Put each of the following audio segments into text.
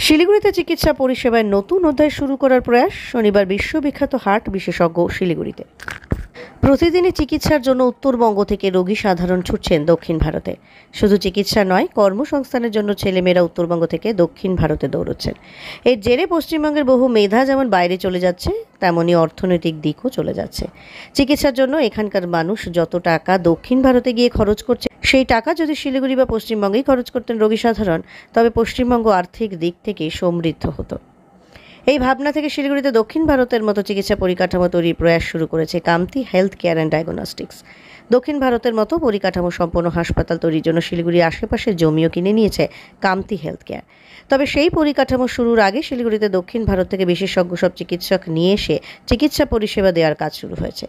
শিলিগুড়িতে চিকিৎসা পরিষেবায় নতুন অধ্যায় শুরু করার প্রয়াস। শনিবার বিশ্ববিখ্যাত হার্ট বিশেষজ্ঞ শিলিগুড়িতে। প্রতিদিনই চিকিৎসার জন্য উত্তরবঙ্গ থেকে রোগী সাধারণ ছুটছেন দক্ষিণ ভারতে। শুধু চিকিৎসা নয়, কর্মসংস্থানের জন্য ছেলেমেয়েরা উত্তরবঙ্গ থেকে দক্ষিণ ভারতে দৌড়চ্ছেন। এর জেরে পশ্চিমবঙ্গের বহু মেধা যেমন বাইরে চলে যাচ্ছে, তেমনই অর্থনৈতিক দিকও চলে যাচ্ছে। চিকিৎসার জন্য এখানকার মানুষ যত টাকা দক্ষিণ ভারতে গিয়ে খরচ করছে, সেই টাকা যদি শিলিগুড়ি বা পশ্চিমবঙ্গেই খরচ করতেন রোগী সাধারণ, তবে পশ্চিমবঙ্গ আর্থিক দিক থেকে সমৃদ্ধ হতো। এই ভাবনা থেকে শিলিগুড়িতে দক্ষিণ ভারতের মতো চিকিৎসা পরিকাঠামো তৈরির প্রয়াস শুরু করেছে কামতি হেলথ কেয়ার অ্যান্ড ডায়াগনস্টিক্স। দক্ষিণ ভারতের মতো পরিকাঠামো সম্পন্ন হাসপাতাল তৈরির জন্য শিলিগুড়ির আশেপাশে জমিও কিনে নিয়েছে কামতি হেলথ কেয়ার। তবে সেই পরিকাঠামো শুরুর আগে শিলিগুড়িতে দক্ষিণ ভারত থেকে বিশেষজ্ঞ সব চিকিৎসক নিয়ে এসে চিকিৎসা পরিষেবা দেওয়ার কাজ শুরু হয়েছে।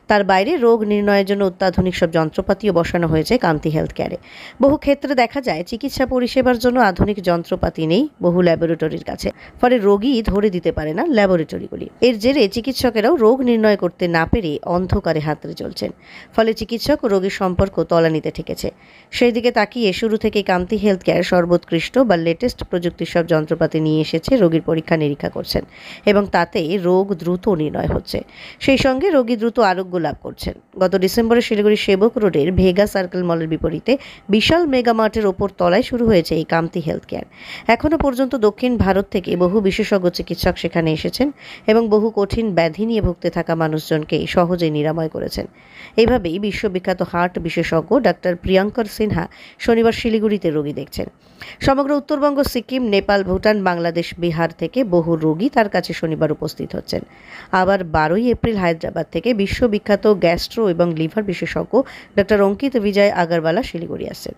তার বাইরে রোগ নির্ণয়ের জন্য অত্যাধুনিক সব যন্ত্রপাতিও বসানো হয়েছে কামতি হেলথ কেয়ারে। বহু ক্ষেত্রে দেখা যায় চিকিৎসা পরিষেবার জন্য আধুনিক যন্ত্রপাতি নেই বহু ল্যাবরেটরির কাছে, ফলে রোগী ধরে দিতে পারে না ল্যাবরেটরিগুলি। এর জেরে চিকিৎসকেরাও রোগ নির্ণয় করতে না পেরে অন্ধকারে হাতড়ে চলছেন, ফলে চিকিৎসক ও রোগীর সম্পর্ক তলানিতে ঠেকেছে। সেই দিকে তাকিয়ে শুরু থেকে কামতি হেলথ কেয়ার সর্বোৎকৃষ্ট বা লেটেস্ট প্রযুক্তির সব যন্ত্রপাতি নিয়ে এসেছে, রোগীর পরীক্ষা নিরীক্ষা করছেন এবং তাতে রোগ দ্রুত নির্ণয় হচ্ছে। সেই সঙ্গে রোগী দ্রুত আরোগ্য লাভ করছেন। গত ডিসেম্বরে শিলিগুড়ি সেবক রোডের ভেগা সার্কেল মলের বিপরীতে বিশাল মেগা মার্টের ওপর তলায় শুরু হয়েছে এই কামতি হেলথ কেয়ার। এখনও পর্যন্ত দক্ষিণ ভারত থেকে বহু বিশেষজ্ঞ চিকিৎসক সেখানে এসেছেন এবং বহু কঠিন ব্যাধি নিয়ে ভুগতে থাকা মানুষজনকে সহজেই নিরাময় করেছেন। এইভাবেই বিশ্ববিখ্যাত হার্ট বিশেষজ্ঞ ডাক্তার প্রিয়াঙ্কর সিনহা শনিবার শিলিগুড়িতে রোগী দেখছেন। সমগ্র উত্তরবঙ্গ, সিকিম, নেপাল, ভুটান, বাংলাদেশ, বিহার থেকে বহু রোগী তার কাছে শনিবার উপস্থিত হচ্ছেন। আবার 12ই এপ্রিল হায়দ্রাবাদ থেকে বিশ্ববিখ্যাত গ্যাস্ট্রো এবং লিভার বিশেষজ্ঞ ডাক্তার অঙ্কিত বিজয় আগরওয়ালা শিলিগুড়ি আসছেন।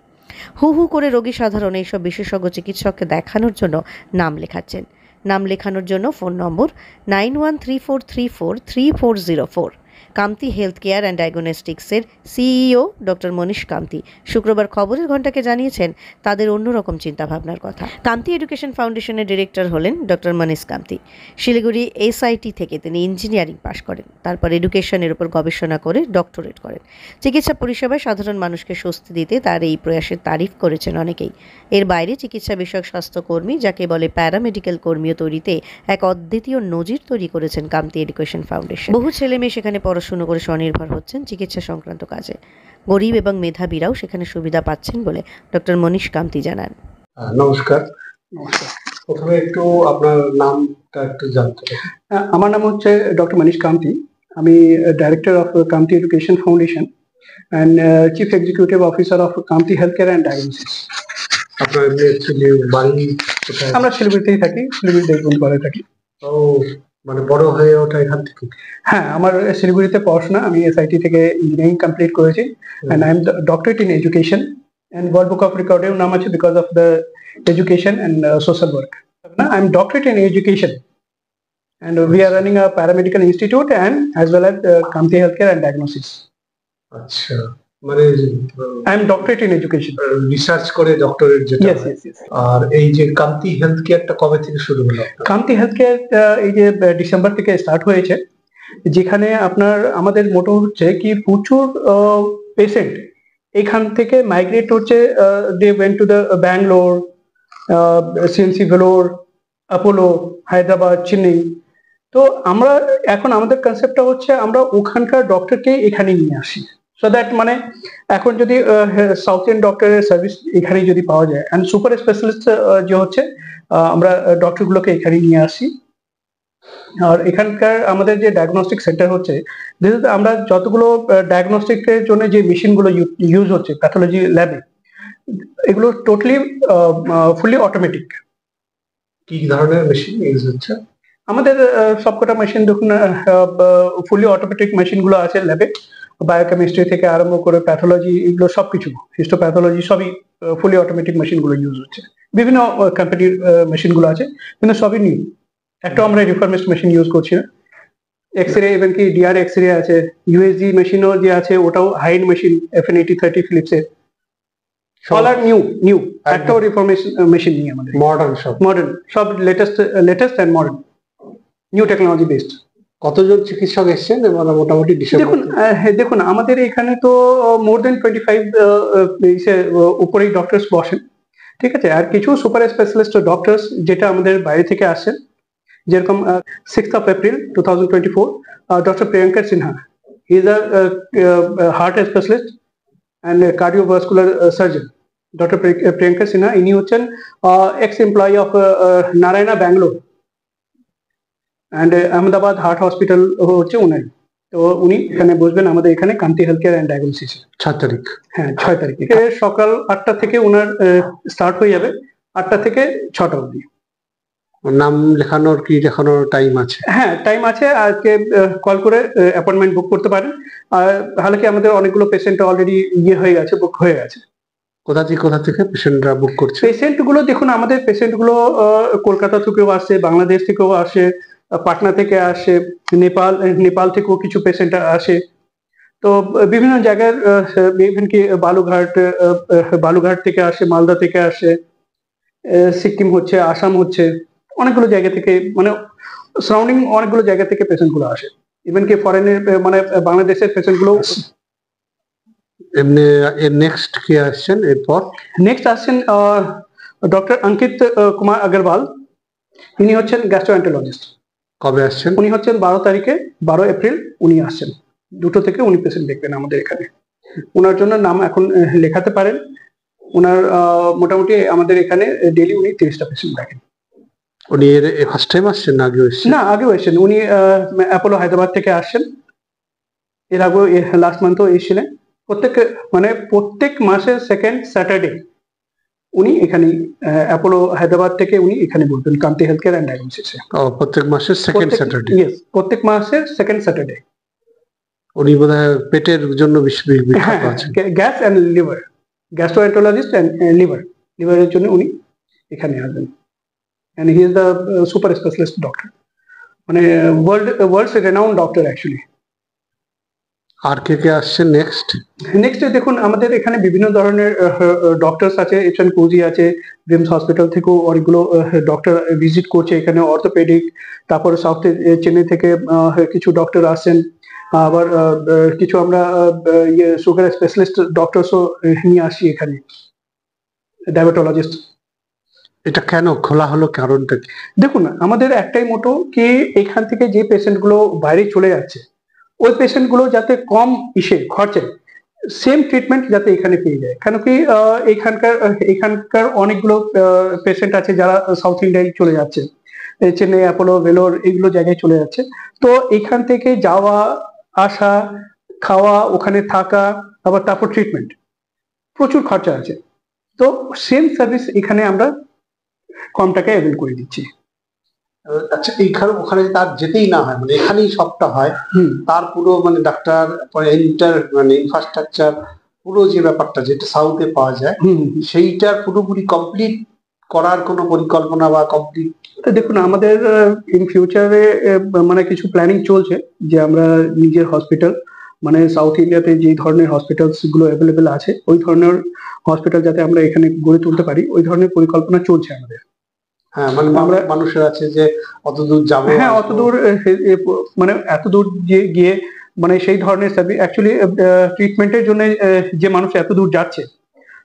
হু হু করে রোগী সাধারণ এইসব বিশেষজ্ঞ চিকিৎসককে দেখানোর জন্য নাম লেখাচ্ছেন। নাম লেখানোর জন্য phone number 9134343404। Kamti health care and ডায়াগনস্টিক্সের সিইও ডক্টর মনীষ কামতি শুক্রবার খবরের ঘণ্টাকে জানিয়েছেন তাদের অন্যরকম চিন্তাভাবনার কথা। কামতি এডুকেশন ফাউন্ডেশনের ডিরেক্টর হলেন ডক্টর মনীষ কামতি। শিলিগুড়ি এসআইটি থেকে তিনি ইঞ্জিনিয়ারিং পাশ করেন, তারপর এডুকেশনের উপর গবেষণা করে ডক্টরেট করেন। চিকিৎসা পরিষেবায় সাধারণ মানুষকে স্বস্তি দিতে তার এই প্রয়াসের তারিফ করেছেন অনেকেই। এর বাইরে চিকিৎসা বিষয়ক স্বাস্থ্যকর্মী, যাকে বলে প্যারামেডিক্যাল কর্মীও তৈরিতে এক অদ্বিতীয় নজির তৈরি করেছেন কামতি এডুকেশন ফাউন্ডেশন। বহু ছেলে মেয়ে সেখানে পড়াশুনো করে স্বনির্ভর হচ্ছেন চিকিৎসা সংক্রান্ত কাজে। গরিব এবং মেধাবীরাও সেখানে সুবিধা পাচ্ছেন বলে ডক্টর মনীষ কামতি জানান। নমস্কার। প্রথমে একটু আপনার নামটা একটু জানতে চাই। আমার নাম হচ্ছে ডক্টর মনীষ কামতি। আমি director of Kamti education foundation and chief executive officer of Kamti health care and diagnosis. আপনার বাড়ি কোথায়? আমরা শিলিগুড়িতেই থাকি, শিলিগুড়ি দেখবনপাড়ায় থাকি। ও, মানে বড় হয়ে ওঠা এখান থেকে? হ্যাঁ, আমার শিলিগুড়িতে পড়াশোনা, আমি এসআইটি থেকে ইঞ্জিনিয়ারিং কমপ্লিট করেছি and I am doctorate in education and world book of রেকর্ডেও নাম আছে because of the education and social work. I am doctorate in education and we are running a paramedical institute and as well as Kamti Healthcare and Diagnosis. আচ্ছা, মানে I am doctorate in education. Research করে doctorate যেটা? Yes, yes, yes. আর এই যে কামতি health কেয়ারটা কবে থেকে শুরু হলো? কামতি হেলথ কেয়ার এই যে ডিসেম্বর থেকে স্টার্ট হয়েছে, যেখানে আপনার আমাদের মোটো হচ্ছে কি প্রচুর পেশেন্ট এখান থেকে মাইগ্রেট হচ্ছে, they went to the Bangalore, CMC Vellore, Apollo, Hyderabad, Chennai. তো আমরা এখন আমাদের কনসেপ্টটা হচ্ছে আমরা ওখানকার ডক্টরকে এখানে নিয়ে আসি, সো দ্যাট মানে এখন যদি সাউথ ইন্ডিয়ান ডক্টরের সার্ভিস এখানে যদি পাওয়া যায় অ্যান্ড সুপার স্পেশালিস্ট যে হচ্ছে আমরা ডক্টরগুলোকে এখানে নিয়ে আসি। আর এখানকার আমাদের যে ডায়াগনস্টিক সেন্টার হচ্ছে, আমরা যতগুলো ডায়াগনস্টিকের জন্য যে মেশিনগুলো ইউজ হচ্ছে প্যাথোলজি ল্যাবে, এগুলো টোটালি ফুলি অটোমেটিক। কি ধরনের মেশিন ইউজ হচ্ছে? আমাদের সবকটা মেশিন দেখুন ফুলি অটোমেটিক মেশিনগুলো আছে ল্যাবে, বায়োকেমিস্ট্রি থেকে আরম্ভ করে প্যাথোলজি, এগুলো সবকিছু হিস্টোপ্যাথোলজি সবই ফুলি অটোমেটিক মেশিনগুলো ইউজ হচ্ছে। বিভিন্ন কোম্পানির মেশিনগুলো আছে কিন্তু সবই নিউ, একটা আমরা রিফার্মেশড মেশিন ইউজ করছি না। এক্সরে, ইভেন কি ডিআর এক্সরে আছে, ইউএসজি মেশিনও যে আছে ওটাও হাইড মেশিন FN8030 ফিলিপসের, সব আর নিউ একটাও রিফরমেশন মেশিন নিয়ে আমাদের মডার্ন সব latest and modern new technology based. কতজন চিকিৎসক এসেছেন মোটামুটি? দেখুন আমাদের এখানে তো মোর দেন 25 উপরেই ডক্টরস বসেন ঠিক আছে। আর কিছু সুপার স্পেশালিস্ট ডক্টরস যেটা আমাদের বাইরে থেকে আসেন, যেরকম 6 April 2024 doctor Priyanka Sinha, he is a heart specialist and cardiovascular surgeon. Doctor Priyanka Sinha ইনি হচ্ছেন x employee of Narayana Bangalore and Ahmedabad heart hospital হচ্ছে উনারই। তো উনি এখানে বসবেন আমাদের এখানে কান্তি হেলথ কেয়ার অ্যান্ড ডায়াগনোসিস। 6 তারিখ। হ্যাঁ, 6 তারিখে সকাল 8টা থেকে উনার স্টার্ট হয়ে যাবে, 8টা থেকে 6টা অবধি। নাম লেখানোর কি লেখানোর টাইম আছে? হ্যাঁ, টাইম আছে। আজকে কল করে অ্যাপয়েন্টমেন্ট বুক করতে পারেন। আর হালাকি আমাদের অনেকগুলো পেশেন্ট অলরেডি হয়ে গেছে, বুক হয়ে গেছে। কোথা থেকে পেশেন্টরা বুক করছে? পেশেন্ট গুলো দেখুন, আমাদের পেশেন্ট গুলো কলকাতা থেকেও আসে, বাংলাদেশ থেকেও আসে, পাটনা থেকে আসে, নেপাল থেকেও কিছু পেশেন্ট আসে। তো বিভিন্ন জায়গার, ইভেন কি বালুঘাট থেকে আসে, মালদা থেকে আসে, সিকিম হচ্ছে, আসাম হচ্ছে, অনেকগুলো জায়গা থেকে, মানে সারাউন্ডিং অনেকগুলো জায়গা থেকে পেশেন্ট গুলো আসে। ইভেন কি ফরেনের, মানে বাংলাদেশের পেশেন্ট গুলো। এমনি এর নেক্সট কি আসছেন এরপর? নেক্সট আসছেন ডক্টর অঙ্কিত কুমার আগরওয়াল, ইনি হচ্ছেন গ্যাস্ট্রোএন্টারোলজিস্ট। কবে আসছেন? উনি হচ্ছেন 12 তারিখে, 12 এপ্রিল উনি আসছেন। 2টো থেকে উনি পেশেন্ট দেখবেন আমাদের এখানে। ওনার জন্য নাম এখন লেখাতে পারেন। ওনার মোটামুটি আমাদের এখানে ডেলি উনি 30টা পেশেন্ট দেখেন। উনি ফার্স্ট টাইম আসছেন না আগেও এসেছেন? না, আগেও এসেছেন। উনি অ্যাপোলো হায়দ্রাবাদ থেকে আসছেন, এর আগেও লাস্ট মান্থও এসেছিলেন। প্রত্যেক মাসের সেকেন্ড স্যাটারডে উনি এখানে অ্যাপোলো হায়দ্রাবাদ থেকে উনি এখানে বলবেন কান্তি হেলথ কেয়ার অ্যান্ড ডায়াগনোসিসে। প্রত্যেক মাসের সেকেন্ড স্যাটারডে? ইয়েস, প্রত্যেক মাসের সেকেন্ড স্যাটারডে। উনি বোধহয় পেটের জন্য বিখ্যাত আছেন। Gas and liver, gastroenterologist and লিভারের জন্য উনি এখানে আসবেন। And he is the super specialist doctor, মানে ওয়ার্ল্ডস রেনাউন্ড ডক্টর অ্যাকচুয়ালি। আর কে আসছেন নেক্সট? দেখুন, আমাদের এখানে বিভিন্ন ধরনের ডক্টরস আছে। এফএন কোজি আছে, ভিমস হসপিটাল থেকেও অনেকগুলো ডক্টর ভিজিট করছে এখানে, অর্থোপেডিক। তারপর সাউথ চেন্নাই থেকে কিছু ডক্টর আসছেন। আবার কিছু আমরা সুগার স্পেশালিস্ট ডক্টরসও নিয়ে আসি এখানে, ডায়াবেটোলজিস্ট। এটা কেন খোলা হলো, কারণটা কি? দেখুন, আমাদের একটাই মোটো কি এখান থেকে যে পেশেন্ট গুলো বাইরে চলে যাচ্ছে, ওই পেশেন্ট গুলো যাতে কম খরচে সেম ট্রিটমেন্ট যাতে এখানে পেয়ে যায়। কেন কি এখানকার অনেকগুলো পেশেন্ট আছে যারা সাউথ ইন্ডিয়ায় চলে যাচ্ছে, চেন্নাই, অ্যাপোলো, ভেলোর, এইগুলো জায়গায় চলে যাচ্ছে। তো এখান থেকে যাওয়া আসা, খাওয়া, ওখানে থাকা, আবার তারপর ট্রিটমেন্ট, প্রচুর খরচা আছে। তো সেম সার্ভিস এখানে আমরা কম টাকায় অ্যাভেল করে দিচ্ছি। আচ্ছা, এইখানে ওখানে তার যেতেই না হয়, মানে এখানেই সবটা হয়। তার পুরো মানে ডাক্তার, মানে ইনফ্রাস্ট্রাকচার, পুরো যে ব্যাপারটা যেটা সাউথে পাওয়া যায়, সেইটার পুরোপুরি কমপ্লিট করার কোনো পরিকল্পনা বা কমপ্লিট? দেখুন, আমাদের ইন ফিউচারে মানে কিছু প্ল্যানিং চলছে যে আমরা নিজের হসপিটাল, মানে সাউথ ইন্ডিয়াতে যে ধরনের হসপিটালস গুলো অ্যাভেলেবেল আছে, ওই ধরনের হসপিটাল যাতে আমরা এখানে গড়ে তুলতে পারি, ওই ধরনের পরিকল্পনা চলছে আমাদের। হ্যাঁ, মানে আমরা মানুষের আছে যে অত দূর যাবো। হ্যাঁ, অত দূর, মানে এত দূর গিয়ে মানে সেই ধরনের সার্ভিস অ্যাকচুয়ালি ট্রিটমেন্টের জন্য যে মানুষ এত দূর যাচ্ছে,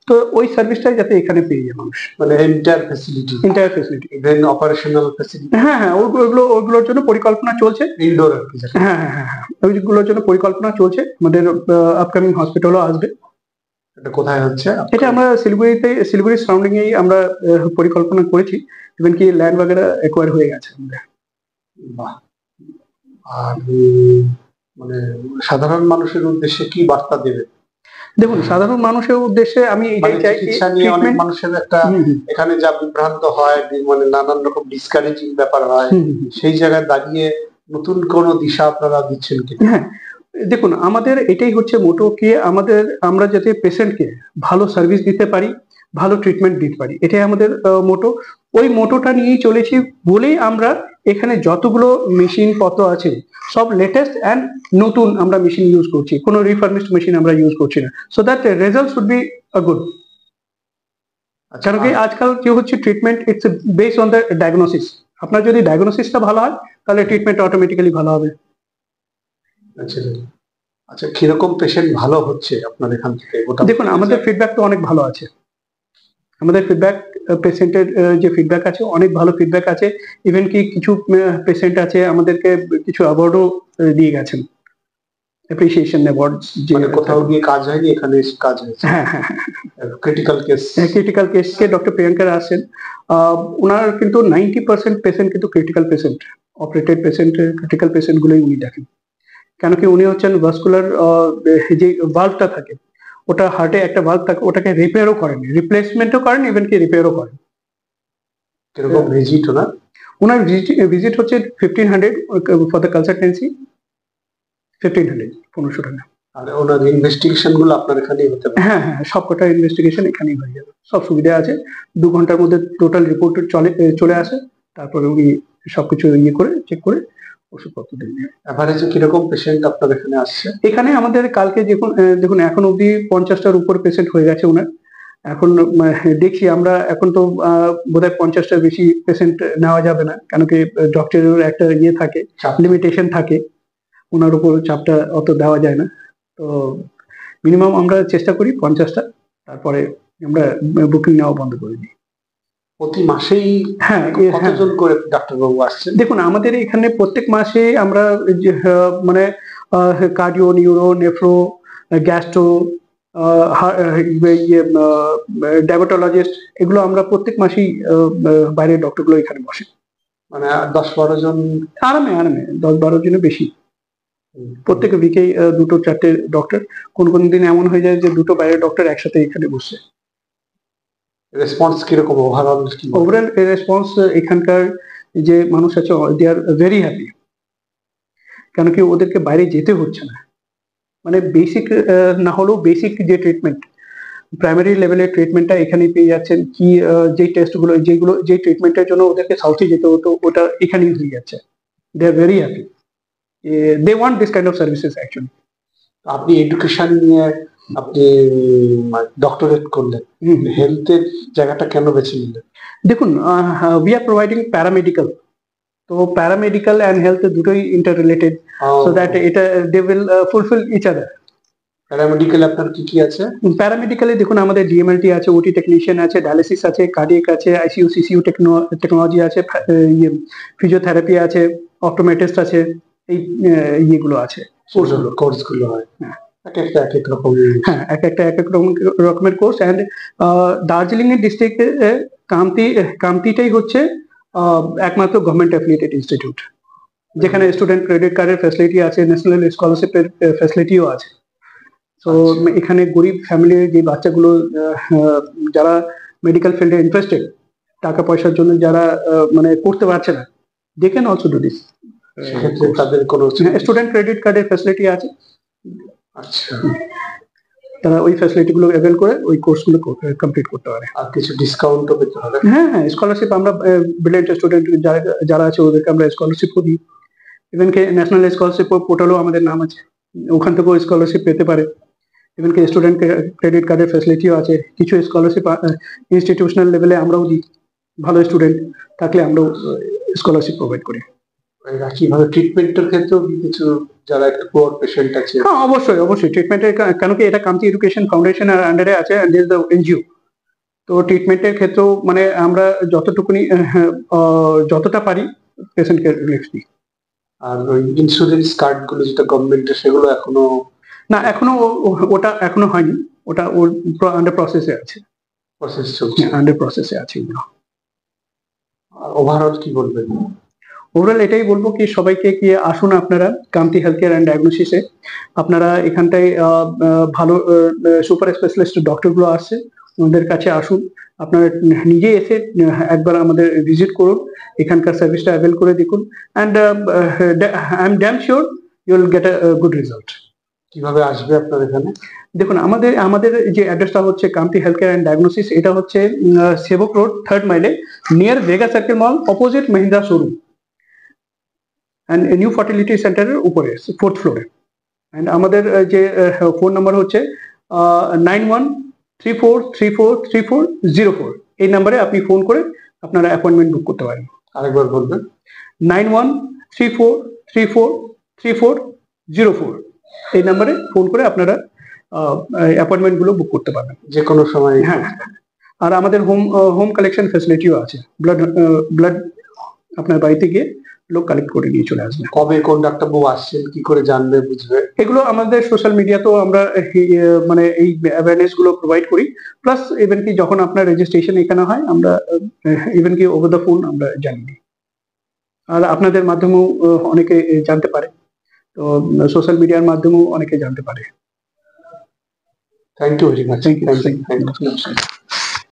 তো ওই সার্ভিসটাই যাতে এখানে পেয়ে যায় মানুষ, মানে entire facility, even operational facility. হ্যাঁ, ওইগুলোর জন্য পরিকল্পনা চলছে। ইনডোর আর কি। হ্যাঁ, ওইগুলোর জন্য পরিকল্পনা চলছে। আমাদের আপকামিং হসপিটালও আসবে। এটা কোথায় হচ্ছে? এটা আমরা শিলিগুড়ি সারাউন্ডিং এই আমরা পরিকল্পনা করেছি। ইভেন কি ল্যান্ড বাগেরা অ্যাকোয়ার হয়ে গেছে আমাদের। বাহ। আর মানে সাধারণ মানুষের উদ্দেশ্যে কি বার্তা দেবে? দেখুন, সাধারণ মানুষের উদ্দেশ্যে আমি এটাই চাই, চিকিৎসা নিয়ে অনেক মানুষের একটা এখানে যা বিভ্রান্ত হয়, মানে নানান রকম ডিসকারেজিং ব্যাপার হয়, সেই জায়গায় দাঁড়িয়ে নতুন কোন দিশা আপনারা দিচ্ছেন কি? হ্যাঁ, দেখুন, আমাদের এটাই হচ্ছে মোটো কি আমরা যাতে পেশেন্টকে ভালো সার্ভিস দিতে পারি, ভালো ট্রিটমেন্ট দিতে পারি, এটাই আমাদের মোটো। ওই মোটোটা নিয়েই চলেছি বলেই আমরা এখানে যতগুলো মেশিন পত্র আছে সব লেটেস্ট অ্যান্ড নতুন আমরা মেশিন ইউজ করছি, কোনো রিফার্বিশড মেশিন আমরা ইউজ করছি না, so that result should be good. কারণ কি আজকাল কি হচ্ছে, treatment it's based on the diagnosis. আপনার যদি ডায়াগনোসিসটা ভালো হয় তাহলে ট্রিটমেন্ট অটোমেটিক্যালি ভালো হবে। আচ্ছা, কিরকম পেশেন্ট ভালো হচ্ছে আপনার এখান থেকে? দেখুন, আমাদের ফিডব্যাক তো অনেক ভালো আছে। আমাদের ফিডব্যাক, পেশেন্টের যে ফিডব্যাক আছে অনেক ভালো ফিডব্যাক আছে। ইভেন কি কিছু পেশেন্ট আছে আমাদেরকে কিছু অ্যাওয়ার্ডও দিয়ে গেছেন, অ্যাপ্রিসিয়েশন অ্যাওয়ার্ড। যে মানে কোথাও গিয়ে কাজ হয়নি, এখানে এসে কাজ হয়েছে। হ্যাঁ হ্যাঁ, ক্রিটিক্যাল কেস, ক্রিটিক্যাল কেসকে ডক্টর প্রিয়াঙ্কা আসেন। ওনার কিন্তু 90% পেশেন্ট কিন্তু critical patient, operated patient, critical patient গুলোই উনি দেখেন। কেন কি উনি হচ্ছেন ভাস্কুলার, যে ভাল্ভটা থাকে, ওটা হার্টে একটা ভাল্ভ থাকে, ওটাকে রিপেয়ারও করেন, রিপ্লেসমেন্টও করেন, ইভেন কি রিপেয়ারও করেন। কিরকম ভিজিট ওনার? ওনার ভিজিট হচ্ছে 1500 ফর দ্য কনসালটেন্সি, 1500, 1500 টাকা। আর ওনার ইনভেস্টিগেশন গুলো আপনার এখানেই হতে পারে? হ্যাঁ হ্যাঁ, সবকটা ইনভেস্টিগেশন এখানেই হয়ে যাবে, সব সুবিধা আছে। 2 ঘন্টার মধ্যে টোটাল রিপোর্ট চলে আসে, তারপরে উনি সবকিছু ইয়ে করে চেক করে ওষুধপত্র দিয়ে দেন। এভারেজে কিরকম পেশেন্ট আপনার এখানে আসছে? এখানে আমাদের কালকে দেখুন এখন অব্দি 50টার উপর পেশেন্ট হয়ে গেছে ওনার। এখন দেখছি আমরা, এখন তো বোধহয় 50টার বেশি পেশেন্ট নেওয়া যাবে না, কেন কি ডক্টরের একটা ইয়ে থাকে, লিমিটেশন থাকে, ওনার উপর চাপটা অত দেওয়া যায় না। তো মিনিমাম আমরা চেষ্টা করি 50টা, তারপরে আমরা বুকিং নেওয়া বন্ধ করে দিই। প্রতি মাসেই হ্যাঁ, কতজন করে ডাক্তারবাবু আসছেন? দেখুন আমাদের এখানে প্রত্যেক মাসে আমরা মানে cardio, neuro, nephro, gastro, diabetologist, এগুলো আমরা প্রত্যেক মাসেই বাইরের ডক্টরগুলো এখানে বসে। মানে 10-12 জন আরামে 10-12 জনের বেশি প্রত্যেক উইকে, 2-4টে ডক্টর। কোন দিন এমন হয়ে যায় যে 2টো বাইরের ডক্টর একসাথে এখানে বসে। রেসপন্স কিরকম ওভারঅল? ওভারঅল রেসপন্স এখানকার যে মানুষ আছে, দে আর ভেরি হ্যাপি, কেন কি ওদেরকে বাইরে যেতে হচ্ছে না। মানে বেসিক না হলেও বেসিক যে ট্রিটমেন্ট, প্রাইমারি লেভেলের ট্রিটমেন্টটা এখানেই পেয়ে যাচ্ছেন। কি যে টেস্টগুলো, যে ট্রিটমেন্টের জন্য ওদেরকে সাউথে যেতে হতো, ওটা এখানেই হয়ে যাচ্ছে। They are very happy, they want this kind of services actually. আপনি এডুকেশন নিয়ে আপনি ডক্টরেট করলেন, হেলথের জায়গাটা কেন বেছে নিলেন? দেখুন, উই আর প্রোভাইডিং প্যারামেডিক্যাল, তো প্যারামেডিক্যাল অ্যান্ড হেলথ দুটোই ইন্টার রিলেটেড, সো দ্যাট এটা they will fulfil each other. Paramedical আপনার কি কি আছে? প্যারামেডিক্যালে দেখুন আমাদের ডিএমএলটি আছে, ওটি টেকনিশিয়ান আছে, ডায়ালিসিস আছে, কার্ডিয়াক আছে, আইসিইউ সিসিইউ টেকনোলজি আছে, ফিজিওথেরাপি আছে, অপটোমেট্রিস্ট আছে, এই ইয়েগুলো আছে, কোর্সগুলো হয়। এক এক রকম। হ্যাঁ, এক একটা রকমের কোর্স। অ্যান্ড দার্জিলিং এর ডিস্ট্রিক্টে কামতিটাই হচ্ছে একমাত্র গভর্নমেন্ট অ্যাফিলিয়েটেড ইনস্টিটিউট, যেখানে স্টুডেন্ট ক্রেডিট কার্ডের ফ্যাসিলিটি আছে, ন্যাশনাল স্কলারশিপের ফ্যাসিলিটিও আছে। তো এখানে গরিব ফ্যামিলির যে বাচ্চাগুলো যারা মেডিকেল ফিল্ডে ইন্টারেস্টেড, টাকা পয়সার জন্য যারা মানে করতে পারছে না, they can also do this. সেক্ষেত্রে তাদের কোনো স্টুডেন্ট ক্রেডিট কার্ডের ফ্যাসিলিটি আছে। আচ্ছা, তারা ওই ফ্যাসিলিটি গুলো অ্যাভেল করে ওই কোর্সগুলো কমপ্লিট করতে পারে। আর কিছু ডিসকাউন্টও পেতে হবে? হ্যাঁ হ্যাঁ, স্কলারশিপ আমরা ব্রিলিয়েন্ট স্টুডেন্ট যারা আছে ওদেরকে আমরা স্কলারশিপও দিই। ইভেন কি ন্যাশনাল স্কলারশিপ পোর্টালও আমাদের নাম আছে, ওখান থেকেও স্কলারশিপ পেতে পারে। ইভেন কি স্টুডেন্ট ক্রেডিট কার্ডের ফ্যাসিলিটিও আছে। কিছু স্কলারশিপ ইনস্টিটিউশনাল লেভেলে আমরাও দিই, ভালো স্টুডেন্ট থাকলে আমরাও স্কলারশিপ প্রোভাইড করি। একইভাবে ট্রিটমেন্টের ক্ষেত্রেও কিছু যারা একটু পুয়ার পেশেন্ট আছে? হ্যাঁ, অবশ্যই ট্রিটমেন্টের, কেন কি এটা কামতি এডুকেশন ফাউন্ডেশন আন্ডারে আছে, এন্ড ইজ দ্য এনজিও। তো ট্রিটমেন্টের ক্ষেত্রেও মানে আমরা যতটা পারি পেশেন্টকে রিলিফ দিই। আর ওই ইন্স্যুরেন্স কার্ড গুলো যেটা গভর্নমেন্টের, সেগুলো এখনো না, ওটা এখনো হয়নি, ওটা ওর আন্ডার প্রসেসে আছে। প্রসেস চলছে, আন্ডার প্রসেসে আছে এগুলো। ওভারঅল কি বলবেন? ওভারঅল এটাই বলবো কি সবাইকে কি আসুন আপনারা কামতি হেলথ কেয়ার অ্যান্ড ডায়াগনোসিসে। আপনারা এখানটায় ভালো সুপার স্পেশালিস্ট ডক্টরগুলো আসছে, ওদের কাছে আসুন। আপনারা নিজে এসে একবার আমাদের ভিজিট করুন, এখানকার সার্ভিসটা অ্যাভেল করে দেখুন, and I am damn sure you will get a good result. কিভাবে আসবে আপনার এখানে? দেখুন আমাদের যে অ্যাড্রেসটা হচ্ছে Kamti health care and diagnosis, এটা হচ্ছে সেবক রোড 3rd মাইলে, near Vega circle mall, opposite Mahindra showroom and new fertility সেন্টারের উপরে 4th ফ্লোরে। অ্যান্ড আমাদের যে ফোন নাম্বার হচ্ছে 9134343404। এই নাম্বারে আপনি ফোন করে আপনারা অ্যাপয়েন্টমেন্ট বুক করতে পারেন। আরেকবার বলবেন। 9134343404, এই নাম্বারে ফোন করে আপনারা অ্যাপয়েন্টমেন্ট গুলো বুক করতে পারবেন যে কোনো সময়। হ্যাঁ, আর আমাদের হোম কালেকশন ফ্যাসিলিটিও আছে, ব্লাড আপনার বাড়িতে গিয়ে লোক কালেক্ট করে নিয়ে চলে আসবে। কবে কোন ডাক্তারবাবু আসছেন, কি করে জানবে বুঝবে? এগুলো আমাদের সোশ্যাল মিডিয়াতেও আমরা মানে এই অ্যাওয়ারনেস গুলো প্রোভাইড করি, প্লাস ইভেন কি যখন আপনার রেজিস্ট্রেশন এখানে হয় আমরা ইভেন কি ওভার দ্য ফোন আমরা জানিয়ে দিই, আর আপনাদের মাধ্যমেও অনেকে জানতে পারে, তো সোশ্যাল মিডিয়ার মাধ্যমেও অনেকে জানতে পারে। Thank you very much. Thank you.